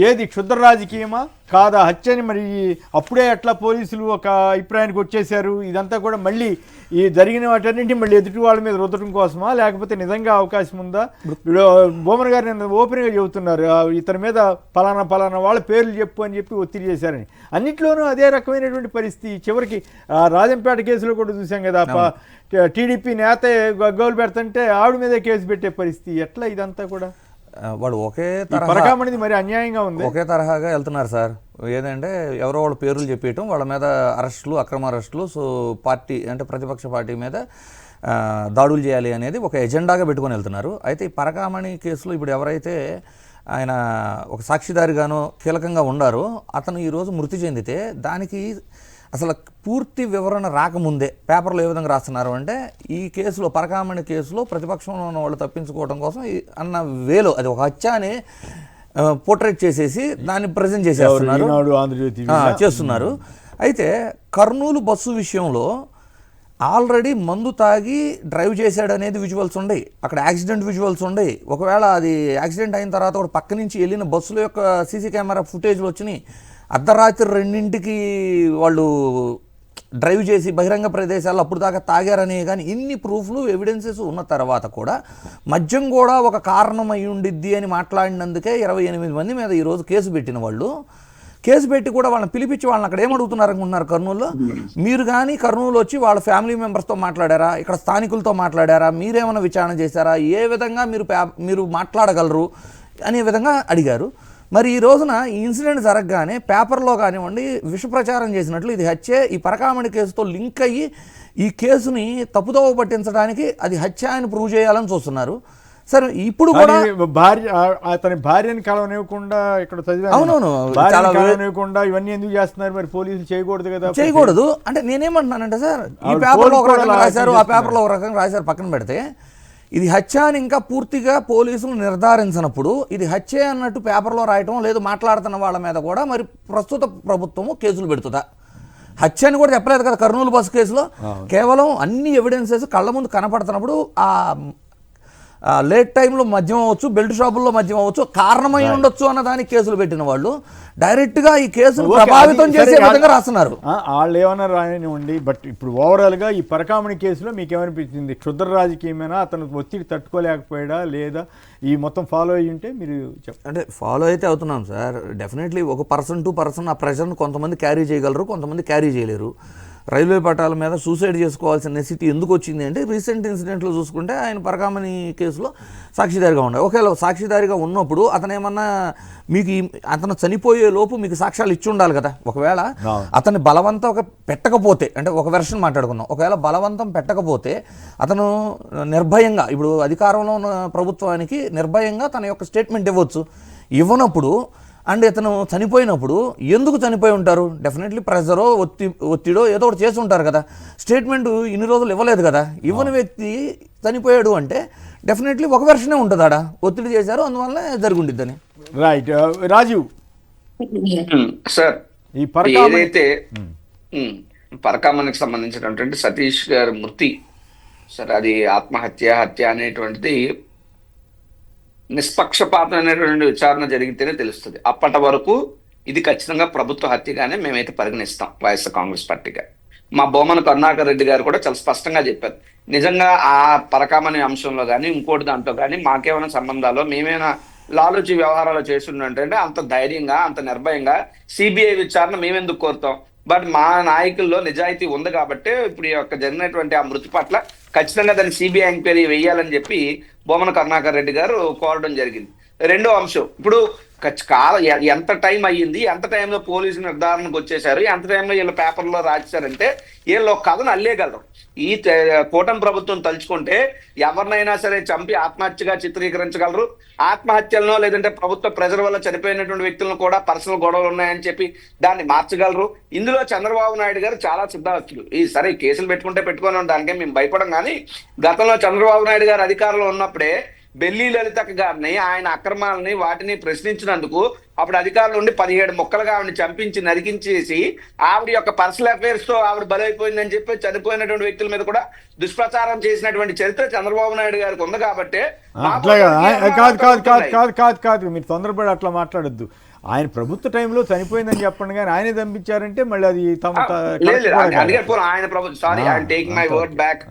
ఏది క్షుద్ర రాజకీయమా కాదా హత్యని మరి అప్పుడే అట్లా పోలీసులు ఒక అభిప్రాయానికి వచ్చేసారు? ఇదంతా కూడా మళ్ళీ ఈ జరిగిన వాటన్నింటినీ మళ్ళీ ఎదుటి వాళ్ళ మీద రుద్దడం కోసమా, లేకపోతే నిజంగా అవకాశం ఉందా? ఇప్పుడు బోమన్ గారు నిన్న ఓపెన్గా చెబుతున్నారు ఇతని మీద పలానా వాళ్ళ పేర్లు చెప్పు అని చెప్పి ఒత్తిడి చేశారని. అన్నిట్లోనూ అదే రకమైనటువంటి పరిస్థితి. చివరికి రాజంపేట కేసులో కూడా చూసాం కదా, టీడీపీ నేత గోలు పెడుతుంటే ఆవిడ మీదే కేసు పెట్టే పరిస్థితి. ఎట్లా ఇదంతా కూడా వాడు ఒకే పరకామణిది మరి అన్యాయంగా ఉంది. ఒకే తరహాగా వెళ్తున్నారు సార్. ఏదంటే ఎవరో వాళ్ళ పేర్లు చెప్పేయటం, వాళ్ళ మీద అరెస్టులు, అక్రమ అరెస్టులు, సో పార్టీ అంటే ప్రతిపక్ష పార్టీ మీద దాడులు చేయాలి అనేది ఒక ఎజెండాగా పెట్టుకొని వెళ్తున్నారు. అయితే ఈ పరకామణి కేసులో ఇప్పుడు ఎవరైతే ఆయన ఒక సాక్షిదారిగానో కీలకంగా ఉన్నారో అతను ఈరోజు మృతి చెందితే దానికి అసలు పూర్తి వివరణ రాకముందే పేపర్లో ఏ విధంగా రాస్తున్నారు అంటే, ఈ కేసులో పరకామణి కేసులో ప్రతిపక్షంలో ఉన్న వాళ్ళు తప్పించుకోవడం కోసం అన్న వేలో అది ఒక హత్య అని పోర్ట్రేట్ చేసేసి దాన్ని ప్రజెంట్ చేస్తున్నారు. అయితే కర్నూలు బస్సు విషయంలో ఆల్రెడీ మందు తాగి డ్రైవ్ చేశాడు అనేది విజువల్స్ ఉన్నాయి, అక్కడ యాక్సిడెంట్ విజువల్స్ ఉన్నాయి. ఒకవేళ అది యాక్సిడెంట్ అయిన తర్వాత కూడా పక్క నుంచి వెళ్ళిన బస్సుల యొక్క సీసీ కెమెరా ఫుటేజ్లు వచ్చినాయి. అర్ధరాత్రి 2ంటికి వాళ్ళు డ్రైవ్ చేసి బహిరంగ ప్రదేశాల్లో అప్పుడు దాకా తాగారనే కానీ ఇన్ని ప్రూఫ్లు ఎవిడెన్సెస్ ఉన్న తర్వాత కూడా మద్యం కూడా ఒక కారణం అయి ఉండిద్ది అని మాట్లాడినందుకే 28 మంది మీద ఈరోజు కేసు పెట్టిన వాళ్ళు. కేసు పెట్టి కూడా వాళ్ళని పిలిపించి వాళ్ళని అక్కడ ఏమడుగుతున్నారు అనుకుంటున్నారు కర్నూలులో? మీరు కానీ కర్నూలు వచ్చి వాళ్ళ ఫ్యామిలీ మెంబర్స్తో మాట్లాడారా, ఇక్కడ స్థానికులతో మాట్లాడారా, మీరేమైనా విచారణ చేశారా, ఏ విధంగా మీరు మాట్లాడగలరు అనే విధంగా అడిగారు. మరి ఈ రోజున ఈ ఇన్సిడెంట్ జరగగానే పేపర్లో కానివ్వండి విషప్రచారం చేసినట్లు ఇది హత్యే, ఈ పరకామణి కేసుతో లింక్ అయ్యి ఈ కేసుని తప్పుదోవ పట్టించడానికి అది హత్య అని ప్రూవ్ చేయాలని చూస్తున్నారు. సరే ఇప్పుడు కూడా అతని భార్యని కలవనివ్వకుండా ఇక్కడ కలవనివ్వకుండా ఇవన్నీ ఎందుకు చేస్తున్నారు? మరి పోలీసులు చేయకూడదు కదా? చేయకూడదు అంటే నేనేమంటున్నానంటే సార్, ఈ పేపర్లో ఒక రకంగా రాశారు, ఆ పేపర్లో ఒక రకంగా రాశారు, పక్కన పెడితే ఇది హత్య అని ఇంకా పూర్తిగా పోలీసులు నిర్ధారించినప్పుడు ఇది హత్య అన్నట్టు పేపర్లో రాయటం లేదు, మాట్లాడుతున్న వాళ్ళ మీద కూడా మరి ప్రస్తుత ప్రభుత్వము కేసులు పెడుతుందా? హత్య అని కూడా చెప్పలేదు కదా కర్నూలు బస్సు కేసులో. కేవలం అన్ని ఎవిడెన్సెస్ కళ్ళ ముందు కనపడుతున్నప్పుడు ఆ లేట్ టైంలో మద్యం అవ్వచ్చు, బెల్ట్ షాపుల్లో మద్యం అవ్వచ్చు, కారణమై ఉండొచ్చు అన్న దానికి కేసులు పెట్టిన వాళ్ళు డైరెక్ట్గా ఈ కేసును ప్రభావితం చేసే విధంగా రాస్తున్నారు. వాళ్ళు ఏమన్నా రాయనివ్వండి, బట్ ఇప్పుడు ఓవరాల్గా ఈ పరకామణి కేసులో మీకు ఏమనిపించింది? క్షుద్ర రాజకీయమైనా, అతను ఒత్తిడి తట్టుకోలేకపోయాడా లేదా? ఈ మొత్తం ఫాలో అయ్యి ఉంటే మీరు అంటే ఫాలో అయితే అవుతున్నాం సార్. డెఫినెట్లీ ఒక పర్సన్ టు పర్సన్ ఆ ప్రెషర్ను కొంతమంది క్యారీ చేయగలరు, కొంతమంది క్యారీ చేయలేరు. రైల్వే పట్టాల మీద సూసైడ్ చేసుకోవాల్సిన నెసిటీ ఎందుకు వచ్చింది అంటే, రీసెంట్ ఇన్సిడెంట్లో చూసుకుంటే ఆయన పరకామణి కేసులో సాక్షిదారిగా ఉండాలి. ఒకవేళ సాక్షిదారిగా ఉన్నప్పుడు అతను ఏమన్నా మీకు అతను చనిపోయే లోపు మీకు సాక్ష్యాలు ఇచ్చి ఉండాలి కదా. ఒకవేళ అతన్ని బలవంతం పెట్టకపోతే, అంటే ఒక వెర్షన్ మాట్లాడుకున్నాం, ఒకవేళ బలవంతం పెట్టకపోతే అతను నిర్భయంగా ఇప్పుడు అధికారంలో ఉన్న ప్రభుత్వానికి నిర్భయంగా తన యొక్క స్టేట్మెంట్ ఇవ్వచ్చు. ఇవ్వనప్పుడు అండ్ ఇతను చనిపోయినప్పుడు ఎందుకు చనిపోయి ఉంటారు? డెఫినెట్లీ ప్రెజరో ఒత్తిడో ఏదో ఒకటి చేసి ఉంటారు కదా. స్టేట్మెంట్ ఇన్ని రోజులు ఇవ్వలేదు కదా. ఇవ్వని వ్యక్తి చనిపోయాడు అంటే డెఫినెట్లీ ఒక వెర్షనే ఉంటుంది, ఆడ ఒత్తిడి చేశారు అందువల్ల జరుగుండిద్దని. రైట్. రాజీవ్ సార్, ఈ ఏదైతే పరకామణికి సంబంధించినటువంటి సతీష్ గారి మృతి సార్, అది ఆత్మహత్య హత్య అనేటువంటిది నిష్పక్షపాతమైనటువంటి విచారణ జరిగితేనే తెలుస్తుంది. అప్పటి వరకు ఇది ఖచ్చితంగా ప్రభుత్వ హత్యగానే మేమైతే పరిగణిస్తాం వైఎస్ఆర్ కాంగ్రెస్ పార్టీగా. మా బోమన కరుణాకర్ రెడ్డి గారు కూడా చాలా స్పష్టంగా చెప్పారు, నిజంగా ఆ పరకామణి అంశంలో కానీ ఇంకోటి దాంట్లో కానీ మాకేమైనా సంబంధాలు, మేమైనా లాలూచి వ్యవహారాలు చేస్తుంటే అంత ధైర్యంగా అంత నిర్భయంగా సిబిఐ విచారణ మేమెందుకు కోరుతాం? బట్ మా నాయకుల్లో నిజాయితీ ఉంది కాబట్టి ఇప్పుడు ఈ యొక్క జరిగినటువంటి ఆ మృతి పట్ల ఖచ్చితంగా దాన్ని సిబిఐ ఎంక్వైరీ వేయాలని చెప్పి బొమ్మన కరుణాకర్ రెడ్డి గారు కోరడం జరిగింది. రెండో అంశం, ఇప్పుడు ఎంత టైం అయ్యింది, ఎంత టైంలో పోలీసు నిర్ధారణకు వచ్చేసారు, ఎంత టైంలో వీళ్ళు పేపర్లో రాశారంటే వీళ్ళు కథను అల్లేయగలరు. ఈ కూటమి ప్రభుత్వం తలుచుకుంటే ఎవరినైనా సరే చంపి ఆత్మహత్యగా చిత్రీకరించగలరు. ఆత్మహత్యలను లేదంటే ప్రభుత్వ ప్రెజర్ వల్ల చనిపోయినటువంటి వ్యక్తులను కూడా పర్సనల్ గొడవలు ఉన్నాయని చెప్పి దాన్ని మార్చగలరు. ఇందులో చంద్రబాబు నాయుడు గారు చాలా సిద్ధవస్తులు. ఈ సరే కేసులు పెట్టుకొని దానికే మేము భయపడం, కానీ గతంలో చంద్రబాబు నాయుడు గారు అధికారంలో ఉన్నప్పుడే బెల్లి లలిత గారిని ఆయన అక్రమాలని వాటిని ప్రశ్నించినందుకు అప్పుడు అధికారులు ఉండి 17 ముక్కలుగా ఆవిడని చంపించి నరికించేసి ఆవిడ యొక్క పర్సనల్ అఫైర్స్ తో ఆవిడ బలైపోయిందని చెప్పి చనిపోయినటువంటి వ్యక్తుల మీద కూడా దుష్ప్రచారం చేసినటువంటి చరిత్ర చంద్రబాబు నాయుడు గారికి ఉంది. కాబట్టి కాదు మీరు తొందరపడి అట్లా మాట్లాడొద్దు. ఆయన ప్రభుత్వ టైంలో చనిపోయిందని చెప్పండి, కానీ ఆయనే చంపించారంటే మళ్ళీ అది లేదు అందుకే ఆయన ప్రభుత్వం, sorry I'm taking my word back.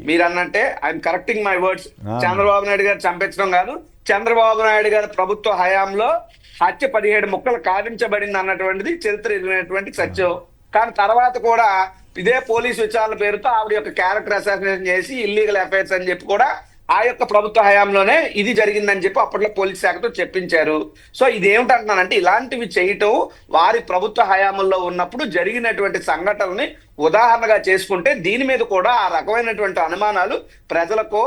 మీరు అన్నంటే I'm correcting my words. Chandrababu Naidu garu చంపించడం కాదు, చంద్రబాబు నాయుడు గారి ప్రభుత్వ హయాంలో హత్య 17 ముక్కలు కావించబడింది అన్నటువంటిది చరిత్ర ఎదిగినటువంటి సత్యం. కానీ తర్వాత కూడా ఇదే పోలీసు విచారణ పేరుతో ఆవిడ యొక్క క్యారెక్టర్ అసాసినేషన్ చేసి ఇల్లీగల్ అఫైర్స్ అని చెప్పి కూడా ఆ యొక్క ప్రభుత్వ హయాంలోనే ఇది జరిగిందని చెప్పి అప్పట్లో పోలీస్ శాఖతో చెప్పించారు. సో ఇదేమిటంటున్నానంటే ఇలాంటివి చేయటం వారి ప్రభుత్వ హయాంలో ఉన్నప్పుడు జరిగినటువంటి సంఘటనల్ని ఉదాహరణగా చేసుకుంటే దీని మీద కూడా ఆ రకమైనటువంటి అనుమానాలు ప్రజలకో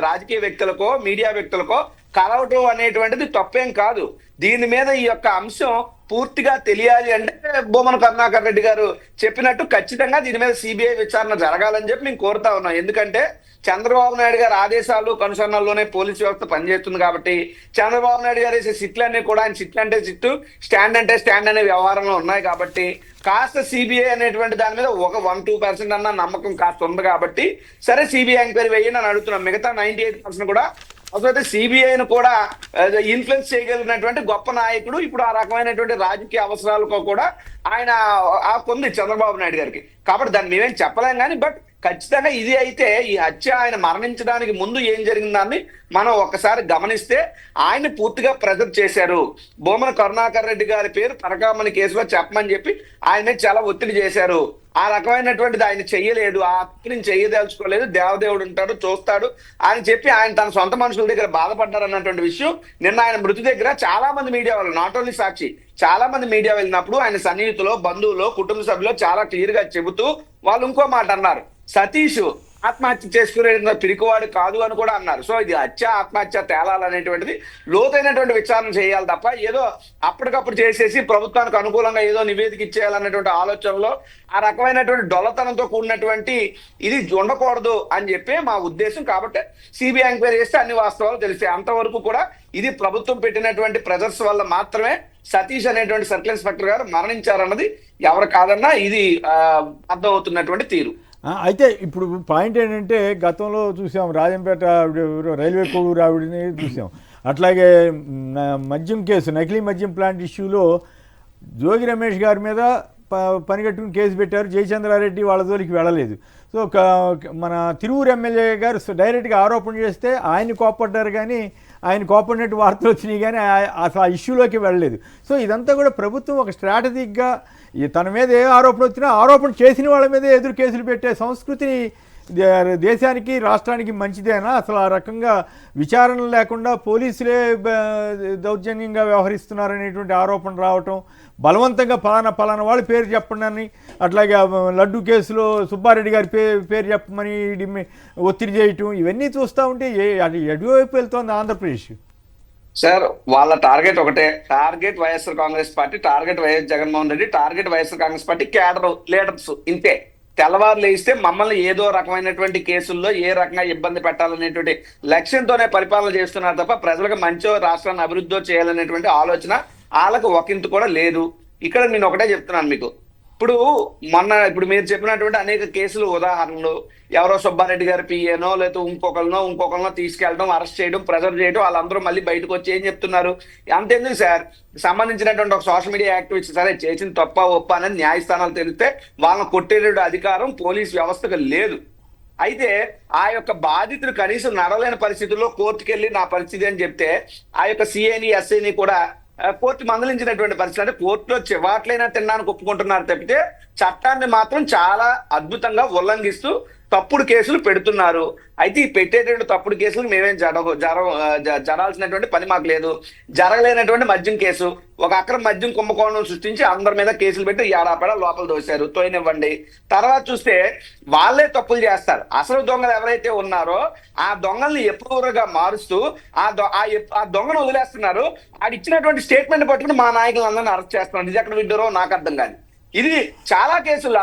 రాజకీయ వ్యక్తులకో మీడియా వ్యక్తులకో కలవటం అనేటువంటిది తప్పేం కాదు. దీని మీద ఈ యొక్క అంశం పూర్తిగా తెలియాలి అంటే బొమ్మన కరుణాకర్ రెడ్డి గారు చెప్పినట్టు ఖచ్చితంగా దీని మీద సిబిఐ విచారణ జరగాలని చెప్పి మేము కోరుతా ఉన్నాం. ఎందుకంటే చంద్రబాబు నాయుడు గారి ఆదేశాలు కనుసరణలోనే పోలీసు వ్యవస్థ పనిచేస్తుంది కాబట్టి చంద్రబాబు నాయుడు గారు వేసే సిట్లన్నీ కూడా ఆయన సిట్లు అంటే సిట్టు, స్టాండ్ అంటే స్టాండ్ అనే వ్యవహారంలో ఉన్నాయి కాబట్టి కాస్త సిబిఐ అనేటువంటి దాని మీద ఒక 1-2% అన్న నమ్మకం కాస్త ఉంది కాబట్టి సరే సిబిఐ ఎంక్వైరీ వేయండి అని అడుగుతున్నాం. మిగతా 98% కూడా అసలు సిబిఐను కూడా ఇన్ఫ్లుయెన్స్ చేయగలిగినటువంటి గొప్ప నాయకుడు. ఇప్పుడు ఆ రకమైనటువంటి రాజకీయ అవసరాలకు కూడా ఆయన కొంది చంద్రబాబు నాయుడు గారికి. కాబట్టి దాన్ని మేమేం చెప్పలేం కానీ బట్ ఖచ్చితంగా ఇది అయితే ఈ హత్య ఆయన మరణించడానికి ముందు ఏం జరిగిందాన్ని మనం ఒక్కసారి గమనిస్తే ఆయన పూర్తిగా ప్రెజర్ చేశారు. బొమ్మన కరుణాకర్ రెడ్డి గారి పేరు పరకామణి కేసులో చెప్పమని చెప్పి ఆయన చాలా ఒత్తిడి చేశారు. ఆ రకమైనటువంటిది ఆయన చెయ్యలేదు, ఆ హక్కుని చెయ్యదలుచుకోలేదు, దేవదేవుడు ఉంటాడు చూస్తాడు అని చెప్పి ఆయన తన సొంత మనుషుల దగ్గర బాధపడ్డారు అన్నటువంటి విషయం నిన్న ఆయన మృతి దగ్గర చాలా మంది మీడియా వాళ్ళు, నాట్ ఓన్లీ సాక్షి, చాలా మంది మీడియా వెళ్ళినప్పుడు ఆయన సన్నిహితులు, బంధువులు, కుటుంబ సభ్యులు చాలా క్లియర్ గా చెబుతూ వాళ్ళు ఇంకో మాట అన్నారు, సతీష్ ఆత్మహత్య చేసుకునే పిరికివాడు కాదు అని కూడా అన్నారు. సో ఇది హత్య ఆత్మహత్య తేలాలనేటువంటిది లోతైనటువంటి విచారణ చేయాలి తప్ప ఏదో అప్పటికప్పుడు చేసేసి ప్రభుత్వానికి అనుకూలంగా ఏదో నివేదిక ఇచ్చేయాలన్నటువంటి ఆలోచనలో ఆ రకమైనటువంటి డొల్లతనంతో కూడినటువంటి ఇది ఉండకూడదు అని చెప్పి మా ఉద్దేశం. కాబట్టి సిబిఐ ఎంక్వైరీ చేస్తే అన్ని వాస్తవాలు తెలిస్తాయి. అంతవరకు కూడా ఇది ప్రభుత్వం పెట్టినటువంటి ప్రెజర్స్ వల్ల మాత్రమే సతీష్ అనేటువంటి సర్కిల్ ఇన్స్పెక్టర్ గారు మరణించారన్నది ఎవరు కాదన్నా ఇది అర్థమవుతున్నటువంటి తీరు. అయితే ఇప్పుడు పాయింట్ ఏంటంటే గతంలో చూసాం రాజంపేట రైల్వే కోడూరు ఆవిడని చూసాం, అట్లాగే మద్యం కేసు నకిలీ మద్యం ప్లాంట్ ఇష్యూలో జోగి రమేష్ గారి మీద పనిగట్టుకుని కేసు పెట్టారు, జయచంద్రారెడ్డి వాళ్ళ జోలికి వెళ్ళలేదు. సో మన తిరువురు ఎమ్మెల్యే గారు డైరెక్ట్గా ఆరోపణ చేస్తే ఆయన కోప్పడ్డారు, కానీ ఆయన కోపడినట్టు వార్తలు వచ్చినాయి కానీ అసలు ఆ ఇష్యూలోకి వెళ్ళలేదు. సో ఇదంతా కూడా ప్రభుత్వం ఒక స్ట్రాటజిక్గా తన మీద ఏ ఆరోపణ వచ్చినా ఆరోపణ చేసిన వాళ్ళ మీదే ఎదురు కేసులు పెట్టే సంస్కృతిని దేశానికి రాష్ట్రానికి మంచిదేనా? అసలు ఆ రకంగా విచారణ లేకుండా పోలీసులే దౌర్జన్యంగా వ్యవహరిస్తున్నారనేటువంటి ఆరోపణ రావటం, బలవంతంగా పలానా వాళ్ళ పేరు చెప్పండి అని, అట్లాగే లడ్డు కేసులో సుబ్బారెడ్డి గారి పేరు చెప్పమని ఒత్తిడి చేయటం, ఇవన్నీ చూస్తూ ఉంటే ఎటువైపు వెళ్తోంది ఆంధ్రప్రదేశ్? సార్ వాళ్ళ టార్గెట్ ఒకటే, target YSR Congress party, target YS Jaganmohan Reddy, target YSR Congress party cadre leaders, ఇంతే. తెల్లవారు లేస్తే మమ్మల్ని ఏదో రకమైనటువంటి కేసుల్లో ఏ రకంగా ఇబ్బంది పెట్టాలనేటువంటి లక్ష్యంతోనే పరిపాలన చేస్తున్నారు తప్ప ప్రజలకు మంచో రాష్ట్రాన్ని అభివృద్ధి చేయాలనేటువంటి ఆలోచన వాళ్ళకు ఒకంత కూడా లేదు. ఇక్కడ నేను ఒకటే చెప్తున్నాను మీకు, ఇప్పుడు మీరు చెప్పినటువంటి అనేక కేసులు ఉదాహరణలు, ఎవరో సుబ్బారెడ్డి గారి పిఏనో లేకపోతే ఇంకొకరినో తీసుకెళ్ళడం, అరెస్ట్ చేయడం, ప్రెజర్ చేయడం, వాళ్ళందరూ మళ్ళీ బయటకు వచ్చి ఏం చెప్తున్నారు, అంతెందుకు సార్ సంబంధించినటువంటి ఒక సోషల్ మీడియా యాక్టివిస్ట్ సరే చేసిన తప్ప ఒప్ప అనేది న్యాయస్థానాలు తెలిస్తే వాళ్ళని కొట్టేటువంటి అధికారం పోలీస్ వ్యవస్థకు లేదు. అయితే ఆ యొక్క బాధితులు కనీసం నడవలేని పరిస్థితుల్లో కోర్టుకు వెళ్ళి నా పరిస్థితి అని చెప్తే ఆ యొక్క సిఐని ఎస్ఐని కూడా కోర్టు మందలించినటువంటి పరిస్థితి. అంటే కోర్టులో చివాట్లైనా తినడానికి ఒప్పుకుంటున్నారు తప్పితే చట్టాన్ని మాత్రం చాలా అద్భుతంగా ఉల్లంఘిస్తూ తప్పుడు కేసులు పెడుతున్నారు. అయితే ఈ పెట్టేటువంటి తప్పుడు కేసులు మేమేం జరాల్సినటువంటి పని మాకు లేదు. జరగలేనటువంటి మద్యం కేసు, ఒక అక్రమ మద్యం కుంభకోణం సృష్టించి అందరి మీద కేసులు పెట్టి ఏడాపేడ లోపల దోశారు, తోయనివ్వండి. తర్వాత చూస్తే వాళ్ళే తప్పులు చేస్తారు. అసలు దొంగలు ఎవరైతే ఉన్నారో ఆ దొంగల్ని ఎప్పుడుగా మారుస్తూ ఆ దొంగను వదిలేస్తున్నారు. ఆడు ఇచ్చినటువంటి స్టేట్మెంట్ పట్టుకుని మా నాయకులందరినీ అరెస్ట్ చేస్తున్నారు. ఇది ఎక్కడ విడ్డరో నాకు అర్థం కాదు. ఇది చాలా కేసులు.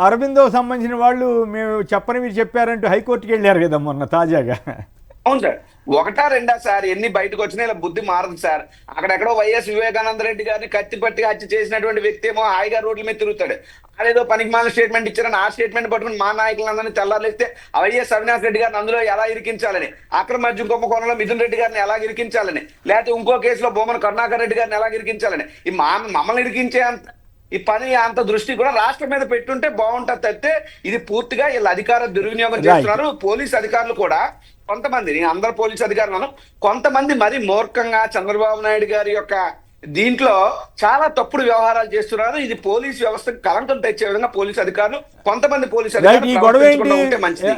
అరవిందో సంబంధించిన వాళ్ళు మేము చెప్పని మీరు చెప్పారంటూ హైకోర్టుకి వెళ్ళారు కదా మొన్న తాజాగా. అవును సార్, ఒకటా రెండా సార్ ఎన్ని బయటకు వచ్చినా ఇలా బుద్ధి మారదు సార్. అక్కడెక్కడో వైఎస్ వివేకానంద రెడ్డి గారిని కత్తి పట్టి హత్య చేసినటువంటి వ్యక్తి ఏమో హాయిగా రోడ్ల మీద తిరుగుతాడు. అదేదో పనికి మాలిన స్టేట్మెంట్ ఇచ్చారని ఆ స్టేట్మెంట్ పట్టుకుని మా నాయకులందరినీ తెల్లారిస్తే వైఎస్ అవినాష్ రెడ్డి గారిని అందులో ఎలా ఇరికించాలని, అక్రమ మద్యం కుంభకోణంలో మిథున్ రెడ్డి గారిని ఎలా ఇరికించాలని, లేకపోతే ఇంకో కేసులో బొమ్మన కరుణాకర్ రెడ్డి గారిని ఎలా ఇరికించాలని, ఈ మమ్మల్ని ఇరికించే అంత ఈ పని అంత దృష్టి కూడా రాష్ట్రం మీద పెట్టుంటే బాగుంటుంది తప్పితే ఇది పూర్తిగా వీళ్ళ అధికార దుర్వినియోగం చేస్తున్నారు. పోలీస్ అధికారులు కూడా కొంతమంది, నేను అందరు పోలీస్ అధికారులను, కొంతమంది మరి మూర్ఖంగా చంద్రబాబు నాయుడు గారి యొక్క దీంట్లో చాలా తప్పుడు వ్యవహారాలు చేస్తున్నారు. ఇది పోలీస్ వ్యవస్థకు కలంకం తెచ్చే విధంగా పోలీస్ అధికారులు, కొంతమంది పోలీస్ ఈ గొడవ అధికారులు ఏంటి? ఉంటే మంచిది.